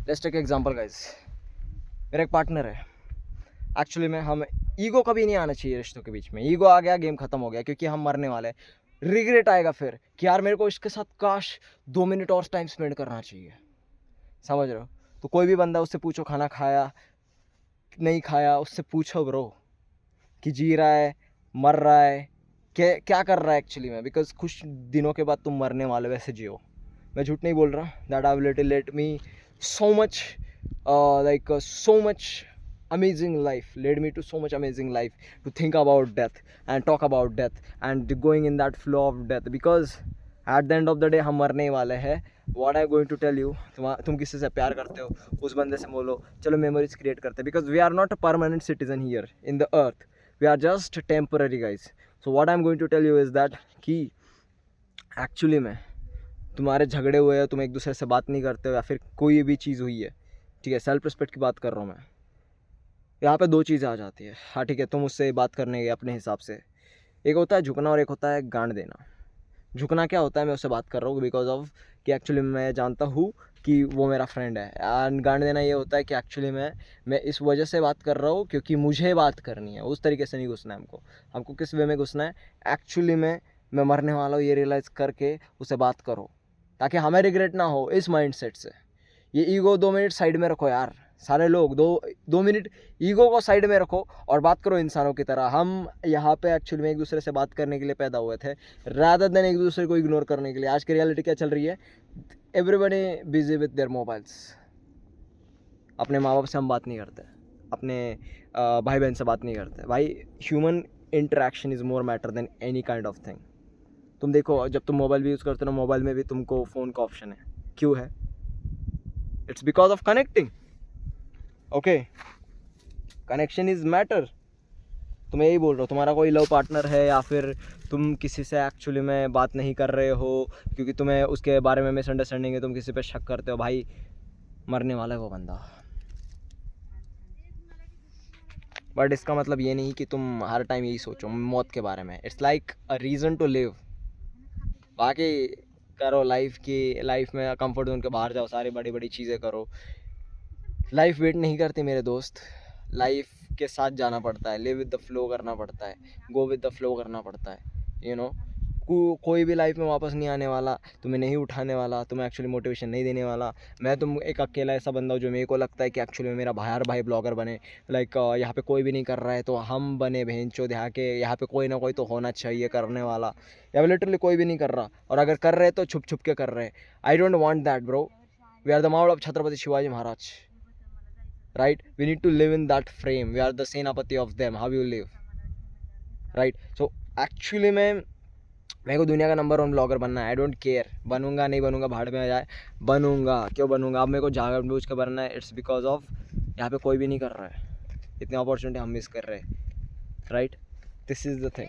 Let's take example guys, मेरा एक partner है। एक्चुअली में हम ईगो कभी नहीं आना चाहिए रिश्तों के बीच में। ईगो आ गया, गेम खत्म हो गया, क्योंकि हम मरने वाले हैं। रिग्रेट आएगा फिर कि यार मेरे को इसके साथ काश 2 मिनट और टाइम स्पेंड करना चाहिए। समझ रहे हो? तो कोई भी बंदा, उससे पूछो खाना खाया नहीं खाया, उससे पूछो ब्रो कि जी रहा है, मर रहा है, क्या कर रहा है एक्चुअली में। बिकॉज कुछ दिनों के बाद तुम मरने वाले, वैसे जियो। मैं झूठ नहीं बोल रहा। That have let me so much so much amazing life, led me to so much amazing life, to think about death and talk about death and going in that flow of death, because at the end of the day हम मरने ही वाले हैं। what I'm going to tell you, तुम किसी से प्यार करते हो, उस बंदे से बोलो चलो मेमोरीज क्रिएट करते हैं, because we are not a permanent citizen here in the earth, we are just temporary guys. so what I'm going to tell you is that कि एक्चुअली में तुम्हारे झगड़े हुए हैं, तुम एक दूसरे से बात नहीं करते हो, या फिर कोई भी चीज़ हुई है, ठीक है, सेल्फ रिस्पेक्ट की बात कर रहा हूँ मैं। यहाँ पे दो चीज़ें आ जाती है। हाँ ठीक है, तुम उससे बात करने के अपने हिसाब से, एक होता है झुकना और एक होता है गांड देना। झुकना क्या होता है, मैं उससे बात कर रहा हूँ बिकॉज ऑफ कि एक्चुअली मैं जानता हूँ कि वो मेरा फ्रेंड है। एंड गांड देना ये होता है कि एक्चुअली मैं इस वजह से बात कर रहा हूँ क्योंकि मुझे बात करनी है। उस तरीके से नहीं घुसना है हमको किस वे में घुसना है, एक्चुअली मैं मरने वाला हूँ ये रियलाइज़ करके उससे बात करो, ताकि हमें रिग्रेट ना हो इस माइंडसेट से। ये ईगो 2 मिनट साइड में रखो यार, सारे लोग 2 मिनट ईगो को साइड में रखो और बात करो इंसानों की तरह। हम यहाँ पे एक्चुअली में एक दूसरे से बात करने के लिए पैदा हुए थे, रादर देन एक दूसरे को इग्नोर करने के लिए। आज की रियलिटी क्या चल रही है, everybody busy with their mobiles. अपने माँ बाप से हम बात नहीं करते, अपने भाई बहन से बात नहीं करते। भाई human interaction is more matter than any kind of thing. तुम देखो, जब तुम मोबाइल भी यूज़ करते हो ना, मोबाइल में भी तुमको फ़ोन का ऑप्शन है। क्यों है? It's because of connecting. Okay, connection is matter. तो मैं यही बोल रहा हूँ, तुम्हारा कोई लव पार्टनर है या फिर तुम किसी से एक्चुअली में बात नहीं कर रहे हो क्योंकि तुम्हें उसके बारे में मिसअंडरस्टैंडिंग है, तुम किसी पे शक करते हो, भाई मरने वाला है वो बंदा। बट इसका मतलब ये नहीं कि तुम हर टाइम यही सोचो मौत के बारे में। It's like a reason to live. बाकी करो लाइफ में कंफर्ट जोन के बाहर जाओ, सारी बड़ी बड़ी चीज़ें करो। लाइफ वेट नहीं करती मेरे दोस्त, लाइफ के साथ जाना पड़ता है, लिव विद द फ्लो करना पड़ता है, गो विद द फ्लो करना पड़ता है। यू नो, कोई भी लाइफ में वापस नहीं आने वाला, तुम्हें नहीं उठाने वाला, तुम्हें एक्चुअली मोटिवेशन नहीं देने वाला। मैं तुम एक अकेला ऐसा बंदा हूँ जो मेरे को लगता है कि एक्चुअली में मेरा भाई ब्लॉगर बने। लाइक यहाँ पे कोई भी नहीं कर रहा है तो हम बने भेंचो यहाँ के। यहाँ पे कोई ना कोई तो होना चाहिए करने वाला। या लिटरली कोई भी नहीं कर रहा, और अगर कर रहे तो छुप छुप के कर रहे हैं। I don't want that bro. We are the Maval of Chhatrapati Shivaji Maharaj, right? We need to live in that frame. We are the senapati of them. How you live, right? So actually मेरे को दुनिया का नंबर 1 ब्लॉगर बनना है। I don't care बनूंगा नहीं बनूंगा, भाड़ में आ जाए, बनूंगा। क्यों बनूंगा? अब मेरे को जानबूझ के बनना है। इट्स बिकॉज ऑफ यहाँ पे कोई भी नहीं कर रहा है, इतनी अपॉर्चुनिटी हम मिस कर रहे हैं, right? This is the thing.